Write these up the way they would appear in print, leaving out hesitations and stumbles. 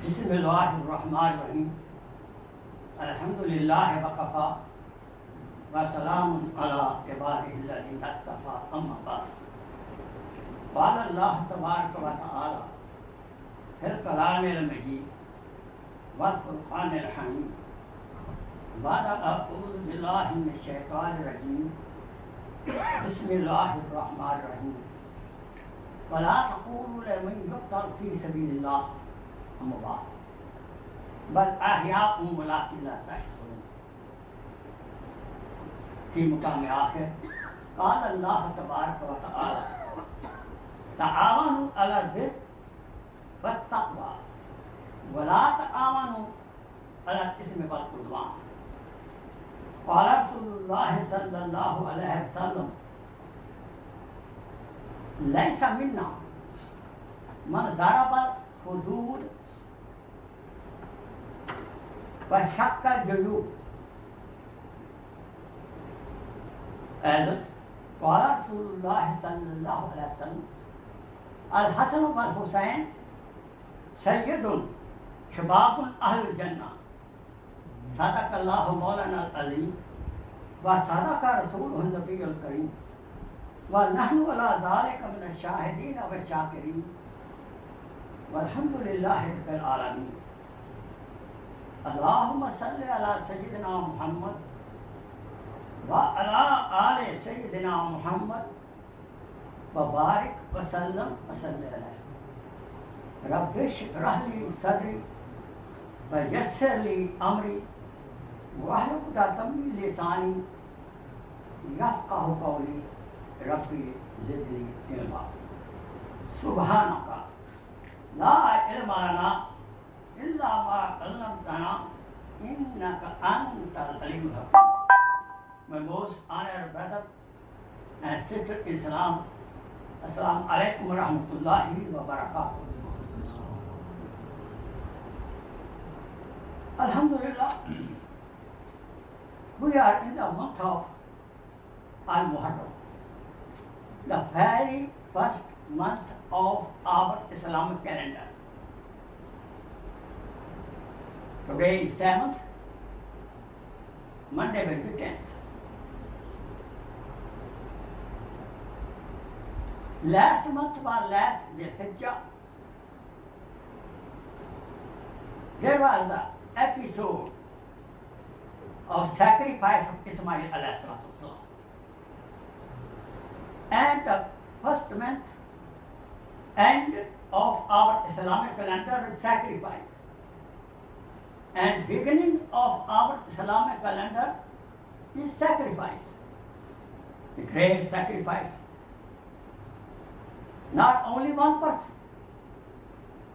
बिस्मिल्लाहिर्रहमानिर्रहीम अल्हम्दुलिल्लाहि वकफ़ा व सलामुन अला इबादिहिल्लज़ीना इस्तफ़ा अम्मा बाद क़ाल अल्लाह तबारक व तआला फिल कलामिल मजीद वल फ़ुरक़ानिल हमीद बाद अऊज़ु बिल्लाहि मिनश शैतानिर रजीम बिस्मिल्लाहिर्रहमानिर्रहीम वला तक़ूलू लिमन युक़तल फ़ी सबीलिल्लाह अमवात बल अहयाउन वलाकिन ला तशऊरून। फी मुकाम आखिर क़ाल अल्लाह तबारक व तआला तआवनु अलल बिर्रि वत्तक़वा वला तआवनु अलल इस्मि वल उद्वान। क़ाल रसूलुल्लाह सल्लल्लाहु अलैहि वसल्लम लैसा मिन्ना मन ज़रबल हुदूद व शक्कल जुयूब। क़ाल रसूलुल्लाह सल्लल्लाहु अलैहि वसल्लम अल हसन वल हुसैन सय्यदुन शबाबुन अहल जन्नह सदक़ल्लाहु मौलाना अज़ीम व सदक़ रसूलुहुन नबियुल करीम व नहनु अला ज़ालिका मिनश शाहिदीन व शाकिरीन वल्हम्दुलिल्लाहि रब्बिल आलमीन। अल्लाहुम्मा सल्लि अला सय्यिदिना मुहम्मद व अला आले सय्यिदिना मुहम्मद व बारिक व सल्लम व सल्लि अलैहि। रब्बि इश्रह ली सदरी व यस्सिर ली अमरी वहलुल उक़दतम मिन लिसानी यफ़क़हू क़ौली रब्बि ज़िदनी इल्मा। सुब्हानका ला इल्मा लना इल्ला मा अल्लमतना इन्नका अंतल अलीमुल हकीम। My most honored brother and sister in Islam, Assalamu alaikum wa rahmatullahi wa barakatuh. Alhamdulillah, we are in the month of Al-Muharram, the very first month of our Islamic calendar. Today is 7th, Monday will be 10th. Last month was last Dhul-Hijjah. There was the episode of sacrifice of Ismail alayhi salatu wasalam. And the first month end of our Islamic calendar is sacrifice. And beginning of our Islamic calendar is sacrifice, the great sacrifice. Not only one person,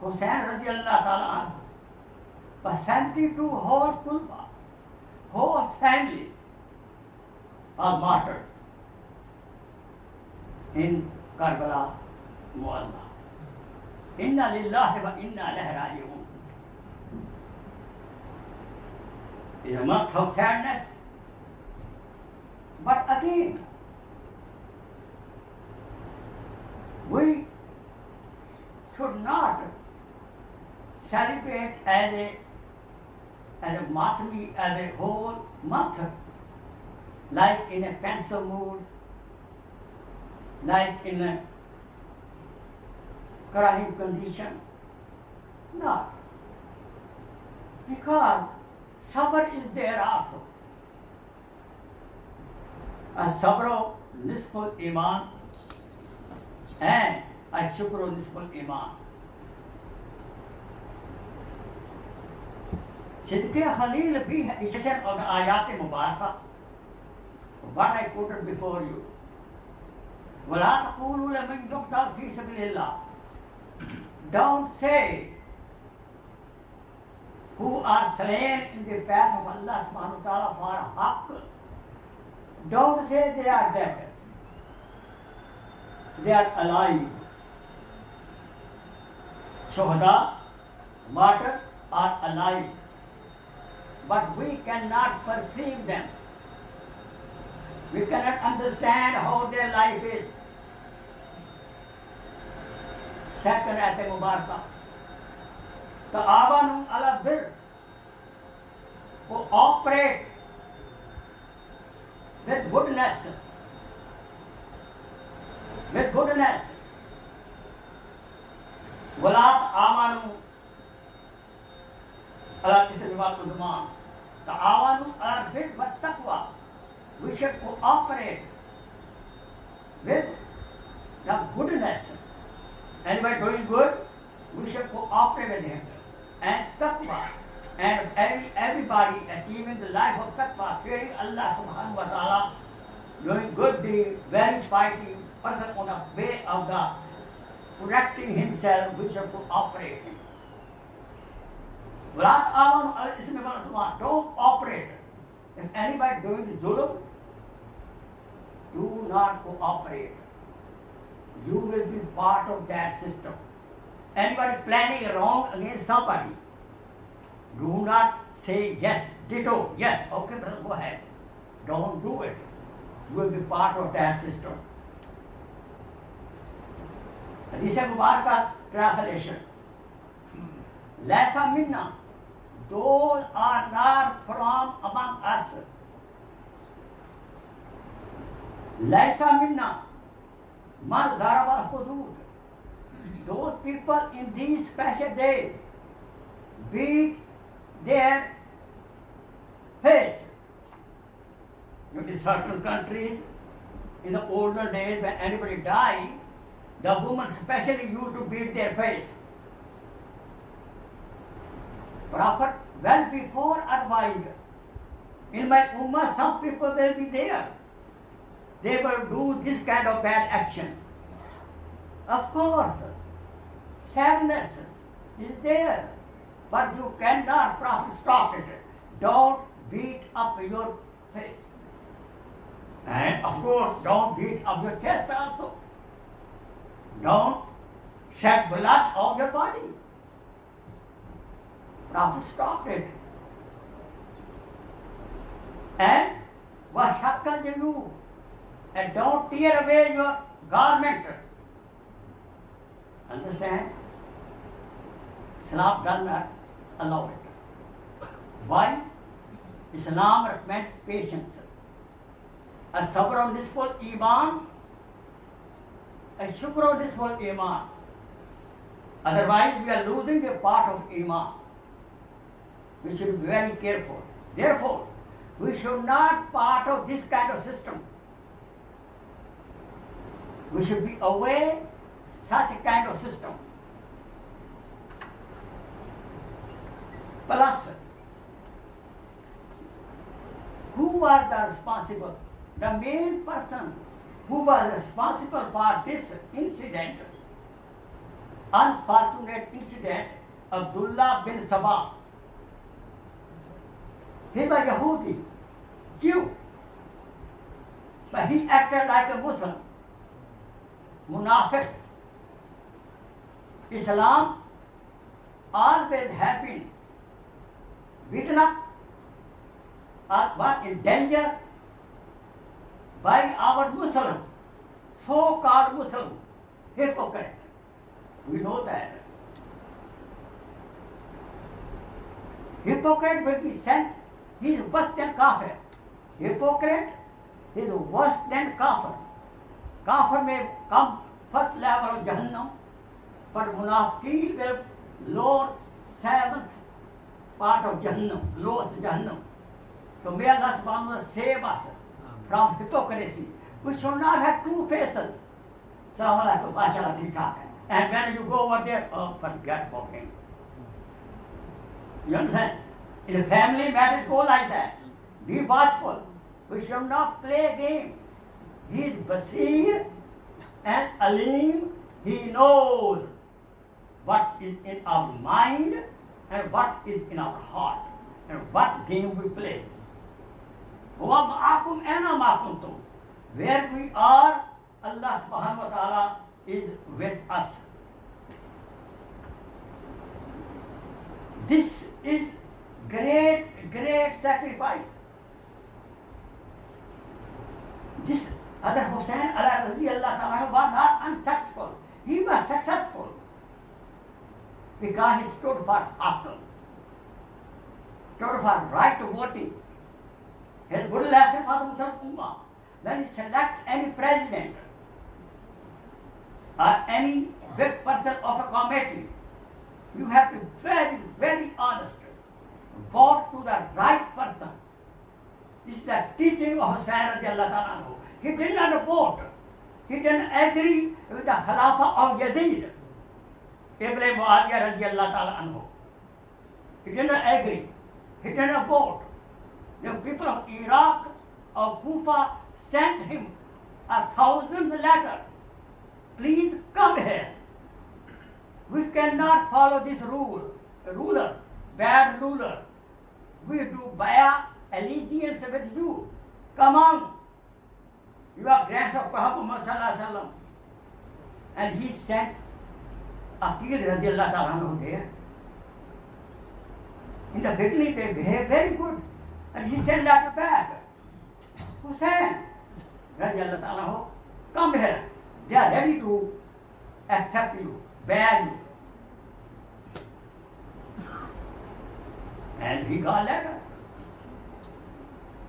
Hussain radiallahu ta'ala anhu, but 72 whole kulba, whole family are martyred in Karbala, Molana. Inna lillahi wa inna ilaihi raji'un. It is a month of sadness, but again, we should not celebrate as a matmi, as a whole month, like in a pensive mood, like in a crying condition. No. Because sabr is there also. As-sabru nisful iman and as-shukru nisful iman. Sidq-e Khalil bhi hai discussion of the ayat mubarakah. What I quoted before you. وَلَا تَقُولُوا لَمَنْ يُقْتَلْ فِي سَبِيلِ اللَّهِ. Don't say who are slain in the path of Allah subhanahu wa ta'ala for haqq. Don't say they are dead. They are alive. Shuhada, martyrs are alive. But we cannot perceive them. We cannot understand how their life is. Second ayat mubarakah. ta'awanu ala birr, cooperate with goodness, wala ta'awanu ala ismi wal udwan, ta'awanu ala birr wa taqwa. We should cooperate with the goodness. Anybody doing good, we should cooperate with him. And taqwa, and everybody achieving the life of taqwa, fearing Allah subhanahu wa ta'ala, doing good deed, very piety, person on the way of the correcting himself, we should cooperate. Don't operate. If anybody doing the zulm, do not cooperate. You will be part of that system. Anybody planning wrong against somebody, do not say yes, ditto, yes, okay brother, go ahead. Don't do it. You will be part of that system. Hadith Mubarakah translation. Laisa minna, those are not from among us. Laisa minna, man zaraba al-hudud. Those people in these special days beat their face. In certain countries, in the older days when anybody died, the women especially used to beat their face. Prophet well before advised, in my ummah some people will be there. They will do this kind of bad action. Of course, sadness is there, but you cannot, Prophet, stop it. Don't beat up your face. And of course, don't beat up your chest also. Don't shed blood of your body. Prophet stopped it. And وَحَقَّ you, and don't tear away your garment. Understand? Islam does not allow it. Why? Islam recommends patience. As-sabr nisful iman, as-shukr nisful iman. Otherwise, we are losing a part of iman. We should be very careful. Therefore, we should not part of this kind of system. We should be away such a kind of system. Plus, who was the responsible? The main person who was responsible for this incident, unfortunate incident, Abdullah bin Sabah. He was Yahudi, Jew, but he acted like a Muslim, munafiq. Islam always have been beaten up or was in danger by our Muslim, so-called Muslim, hypocrite. We know that. Hypocrite will be sent, he is worse than kafir. Hypocrite is worse than kafir. Kafir may come first level of Jahannam, but munafiqeen will lower seventh part of Jahannam, lowest Jahannam. So may Allah subhanahu wa ta'ala save us from hypocrisy. We should not have two faces. Salaam alaikum, mashallah, theek hai. And when you go over there, oh, forget about him. You understand? In a family matter, go like that. Be watchful. We should not play a game. He is Basir and Alim. He knows what is in our mind and what is in our heart and what game we play. Where we are, Allah subhanahu wa ta'ala is with us. This is great, great sacrifice. This other Hussein Allah was not unsuccessful. He was successful. because he stood for haqq, stood for right to voting. He has good lesson for the Muslim Ummah. When you select any president or any big person of a committee, you have to be very, very honest. Vote to the right person. This is a teaching of Hussain radiallahu ta'ala anhu. He did not vote. He didn't agree with the Khilafah of Yazid ibn Muawiyah radiallahu ta'ala anhu. He did not agree. He did not vote. The people of Iraq, of Kufa, sent him 1,000 letters. Please come here. We cannot follow this ruler, bad ruler. We do bayah allegiance with you. Come on. You are grants of Prophet Muhammad sallallahu alaihi wasallam. And he sent Faqir radiallahu ta'ala anhu there. In the beginning they behaved very good. And he sent letter back. Hussain radiallahu ta'ala anhu, come here. They are ready to accept you, bear you. And he got letter.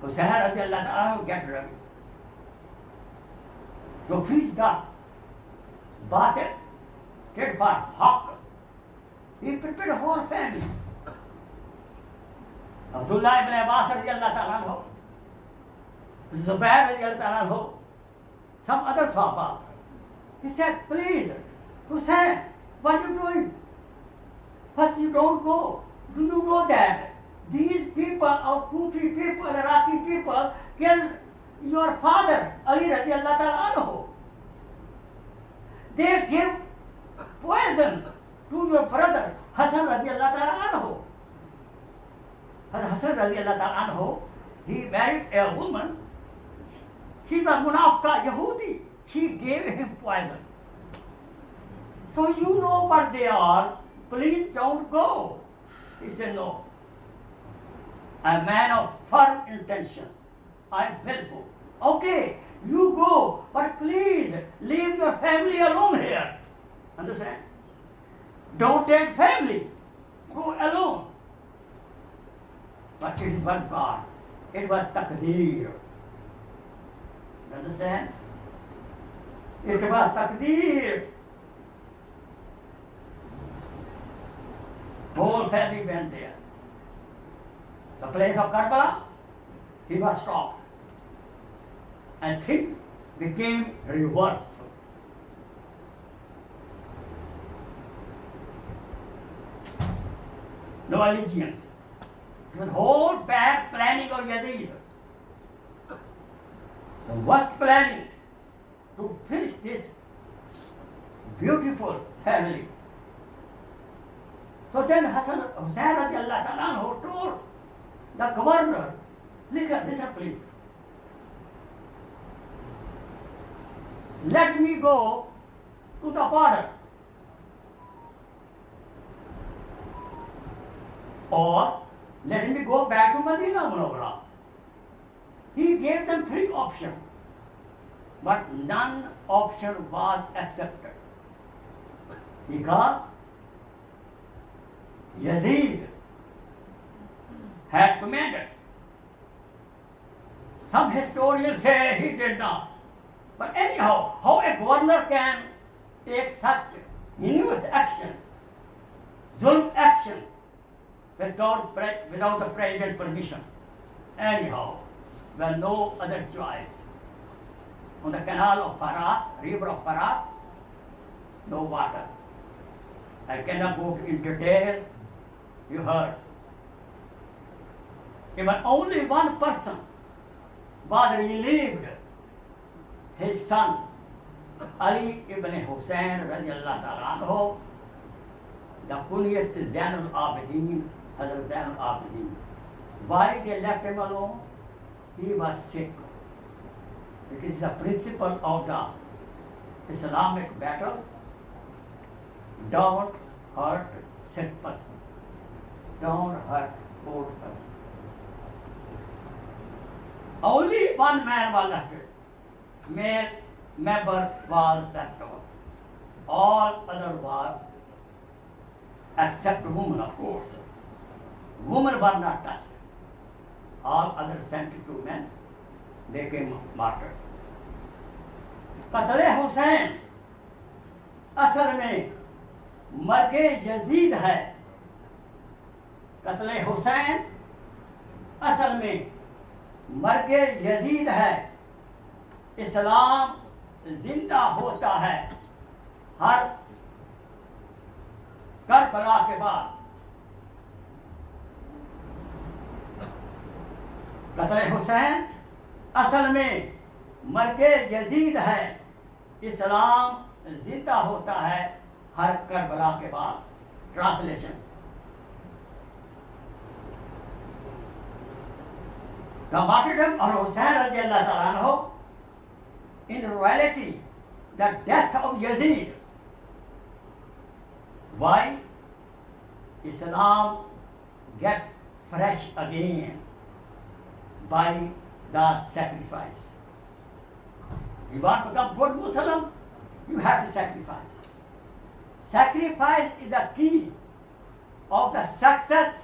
Hussain radiallahu ta'ala anhu get ready. To preach the batil, stood for haqq. He prepared a whole family. Abdullah ibn Abbas radiallahu ta'ala anhu, Zubair radiallahu ta'ala anhu, some other Sahaba. He said, please, Hussain, what are you doing? First you don't go. Do you know that these people, of Kufi people, Iraqi people, kill your father, Ali radiallahu ta'ala anhu. They give poison to your brother, Hassan radiallahu ta'ala anhu. Hassan radiallahu ta'ala anhu, he married a woman. She was Munafqa Yahudi. She gave him poison. So you know what they are. Please don't go. He said, no. A man of firm intention. I will go. Okay, you go, but please leave your family alone here. Understand? Don't take family. Go alone. But it was God. It was taqdeer. You understand? It was taqdeer. Whole family went there. The place of Karbala, he was stopped. And things became reversed. No allegiance. It was whole bad planning of Yazid. The worst planning to finish this beautiful family. So then Hussain radiallahu ta'ala anhu told the governor, listen please. Let me go to the border. Or let me go back to Medina Munawwara. He gave them 3 options, but none option was accepted. Because Yazid had commanded. Some historians say he did not. But anyhow, how a governor can take such heinous action, zulm action, without the president's permission? Anyhow, there was no other choice. On the canal of Farat, river of Farat, no water. I cannot go in detail. You heard. Even only one person was relieved. His son, Ali ibn Hussain radiallahu ta'ala anhu, the kunyat is Zainul Abidin, Hazrat Zainul Abidin. Why they left him alone? He was sick. It is the principle of the Islamic battle. Don't hurt sick person. Don't hurt old person. Only one man was left. Male member was left over. All other was except women, of course. Women were not touched. All others sent to men, they came martyred. कत्ल हुसैन असल में मर्गे Yazid है. कत्ल हुसैन असल में मर्गे Yazid है. इस्लाम जिंदा होता है हर करबला के बाद. कत्ल हुसैन असल में मर्गे यजीद है. इस्लाम जिंदा होता है हर करबला के बाद. Translation. The martyrdom of Hussain radiallahu ta'ala anhu, in reality, the death of Yazid. Why? Islam get fresh again by the sacrifice. You want to become good Muslim, you have to sacrifice. Sacrifice is the key of the success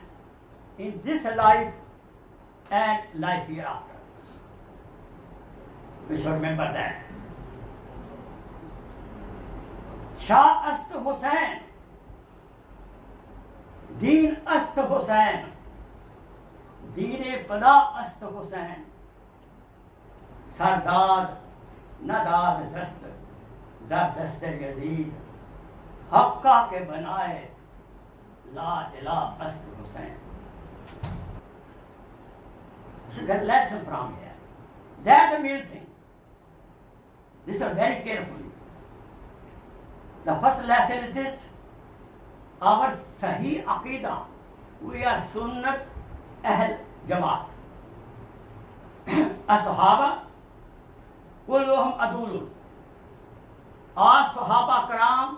in this life and life hereafter. We should remember that. Shah Ast Hussain, Deen Ast Hussain, Deen Bala Ast Hussain, Sardad Nadad Dast, Dast Yazid, Hakka ke banaye, La ilah Ast Hussain. So get a lesson from here. That's the main thing. Listen very carefully. The first lesson is this. Our Sahih Aqidah. We are Sunnat Ahl Jamaat. As-Sahaba, kulluhum adulun. All Sahaba Karam,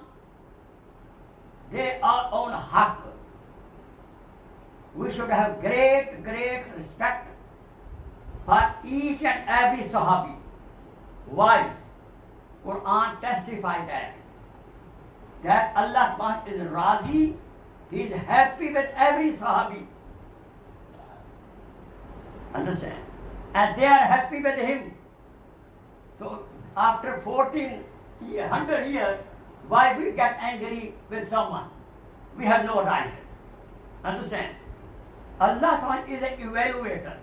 they are on haqq. We should have great respect for each and every Sahabi. Why? Quran testifies that Allah Subhanahu is Razi, He is happy with every Sahabi. Understand? And they are happy with Him. So after 100 years, why we get angry with someone? We have no right. Understand? Allah Subhanahu is an evaluator.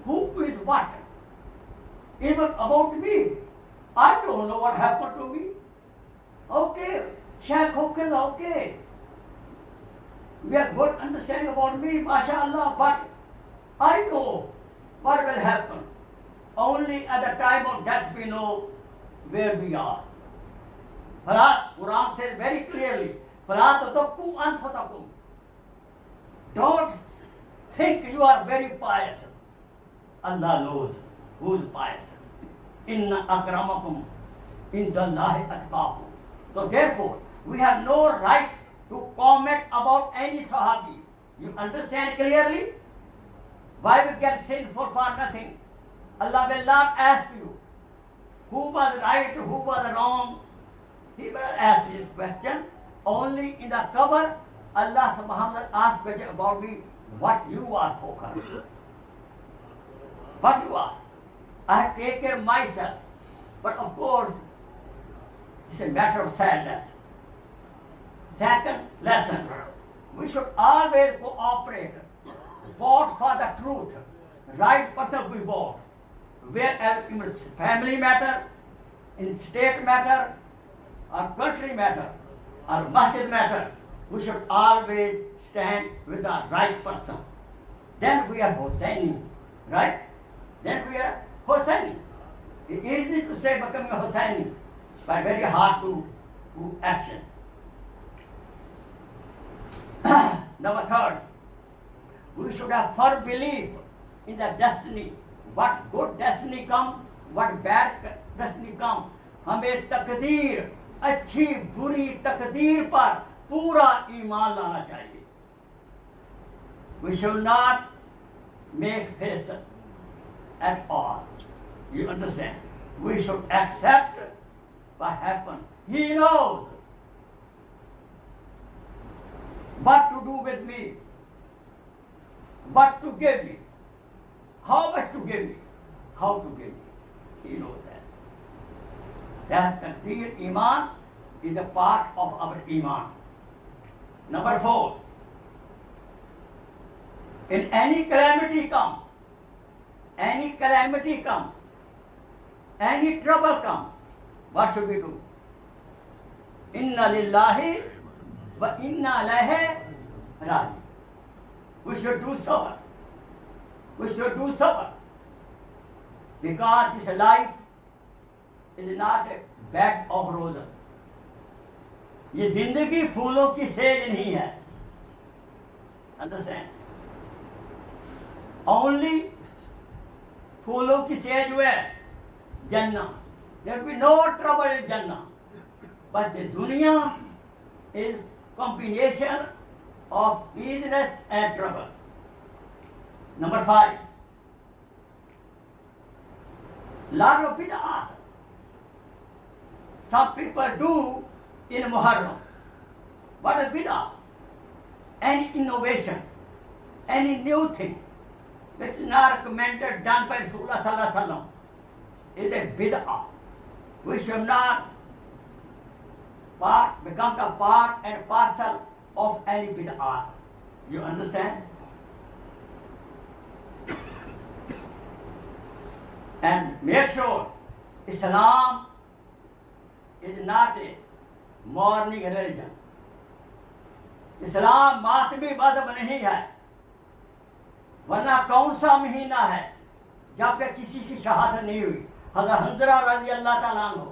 Who is what? Even about me, I don't know what happened to me. Okay, Sheikh is okay. We have good understanding about me, mashallah, but I know what will happen. Only at the time of death we know where we are. Quran says very clearly, فَلَا تَزَكُّوا أَنفُسَكُمْ. Don't think you are very pious. Allah knows who is pious. Inna akramakum indallahi atqakum. So therefore, we have no right to comment about any Sahabi. You understand clearly? Why we get sinful for nothing? Allah will not ask you who was right, who was wrong. He will ask this question. Only in the cover, Allah subhanahu wa ta'ala asks question about me, what you are, Khokhar. What you are. I have taken care of myself. But of course, it's a matter of sadness. Second lesson, we should always cooperate, vote for the truth, right person we vote. Wherever in family matter, in state matter, or country matter, or masjid matter, we should always stand with the right person. Then we are Hussaini, right? Then we are Hussaini. It's easy to say becoming a Hussaini, but very hard to action. Number third, we should have firm belief in the destiny. What good destiny come, what bad destiny come. हमें तकदीर, अच्छी बुरी तकदीर पर पूरा ईमान लाना चाहिए. We should not make faces at all. You understand? We should accept what happened. He knows. what to do with me, what to give me, how much to give me, how to give me. He knows that. That taqdeer iman is a part of our iman. Number 4, in any calamity come, any trouble come, what should we do? Inna lillahi wa inna ilayhi raji. We should do sabr. Because this life is not a bed of roses. ये जिंदगी फूलों की says नहीं है. Understand? Only फूलों की says जो है Jannah. There will be no trouble in Jannah. But the dunya is combination of easiness and trouble. Number 5. Lot of bid'ah. Some people do in Muharram. What is bid'ah? Any innovation, any new thing which is not recommended, done by Rasulullah sallallahu alaihi wasallam is a bid'ah. We should not become the part and parcel of any bid'ah. You understand? And make sure Islam is not a morning religion. इस्लाम मातमी मज़हब नहीं है, वरना कौन सा महीना है जब तक किसी की शहादत नहीं हुई. हज़रत हंज़ला रज़ी अल्लाह ताला अन्हु,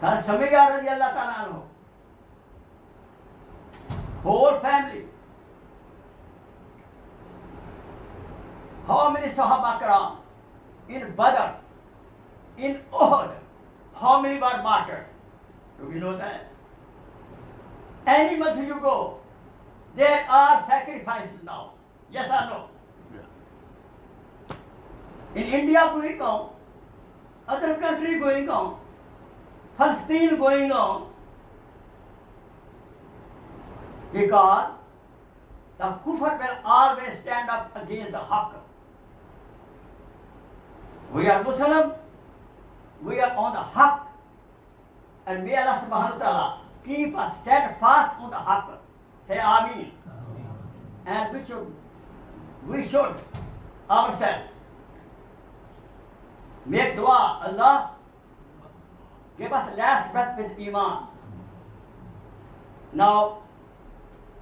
हज़रत समिया रज़ी अल्लाह ताला अन्हु, whole family, how many Sahaba Kiram in Badr, in Uhud, how many were martyred? Do we know that? Any month you go, there are sacrifices now. Yes or no? Yeah. In India going on, other country going on, Palestine going on, because the kufr will always stand up against the haqq. We are Muslim, we are on the haqq, and may Allah subhanahu wa ta'ala keep us steadfast on the haqq. Say Ameen. And we should ourselves make dua, Allah give us last breath with iman. Now,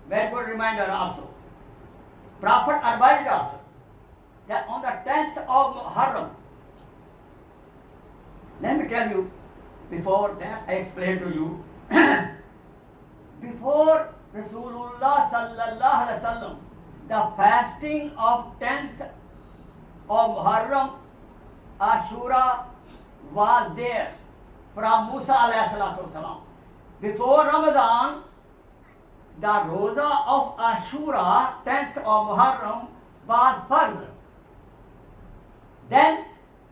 very good reminder also. Prophet advised us that on the 10th of Muharram, let me tell you, before that I explain to you, before Rasulullah sallallahu alaihi wasallam, the fasting of 10th of Muharram, Ashura was there from Musa alayhi salatu wasalam. Before Ramadan, the Roza of Ashura, 10th of Muharram, was farz. Then,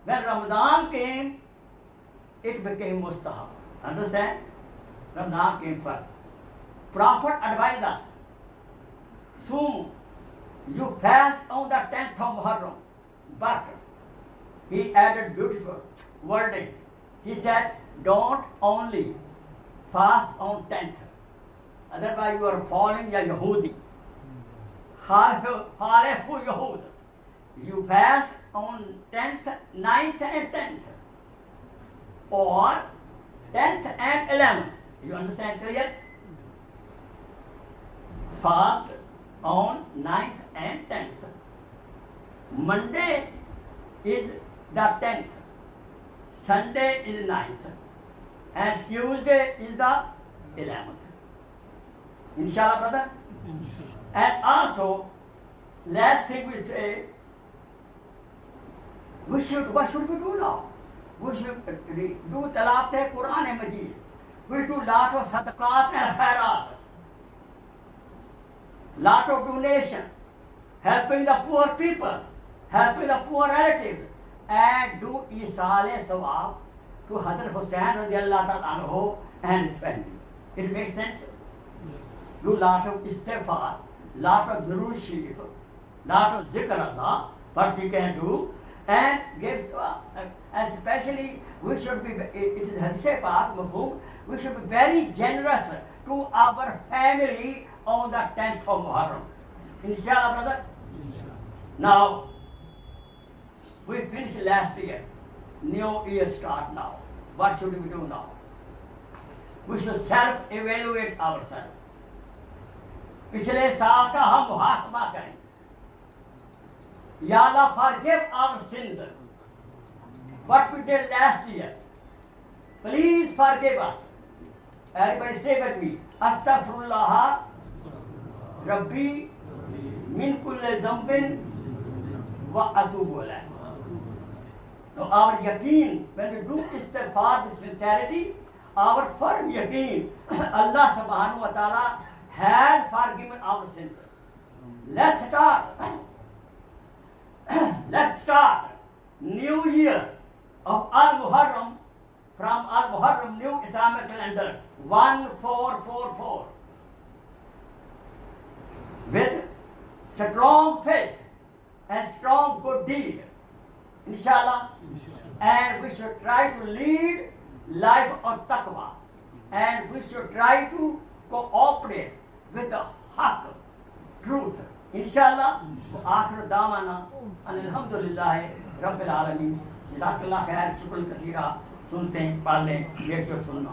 when Ramadan came, it became mustahab. Understand? Ramadan came first. Prophet advised us, soon you fast on the 10th of Muharram. But he added beautiful wording. He said, don't only fast on 10th. Otherwise you are following a Yahudi. Khalifu Yahud. You fast on 10th, 9th and 10th. Or 10th and 11th. You understand clear? Fast on 9th and 10th. Monday is the 10th. Sunday is 9th. And Tuesday is the 11th. Inshallah, brother? And also, last thing we say, what should we do now? We should do talab Quran and Majid. We do lot of sadaqat and khairat. Lot of donation. Helping the poor people. Helping the poor relatives. And do isale sawab to Hazrat Hussain radiallahu ta'ala anhu and his family. It makes sense? Do lot of istighfar, lot of Darood Shareef, lot of zikr Allah, what we can do, and gives, especially we should be, it is Hadith Pak, Mafhum, we should be very generous to our family on the 10th of Muharram. Inshallah, brother? Now, we finished last year. New year start now. What should we do now? We should self-evaluate ourselves. पिछले साल का हम मुहासबा करें. Ya Allah, forgive our sins. What we did last year. Please forgive us. Everybody say with me. Astaghfirullah Rabbi min kulli zambin wa atubu ilayh. Now our yaqeen, when we do istighfar with sincerity, our firm yaqeen, Allah subhanahu wa ta'ala has forgiven our sins. Let's start new year of Al-Muharram from Al-Muharram new Islamic calendar 1444 with strong faith and strong good deed, inshallah. And we should try to lead life of taqwa, and we should try to cooperate with the haqq, truth, inshallah. Akhir da'wana alhamdulillah rabbil alamin. Jazakallah khair, shukran kaseera. सुनते हैं, पढ़ लें, lecture सुनना.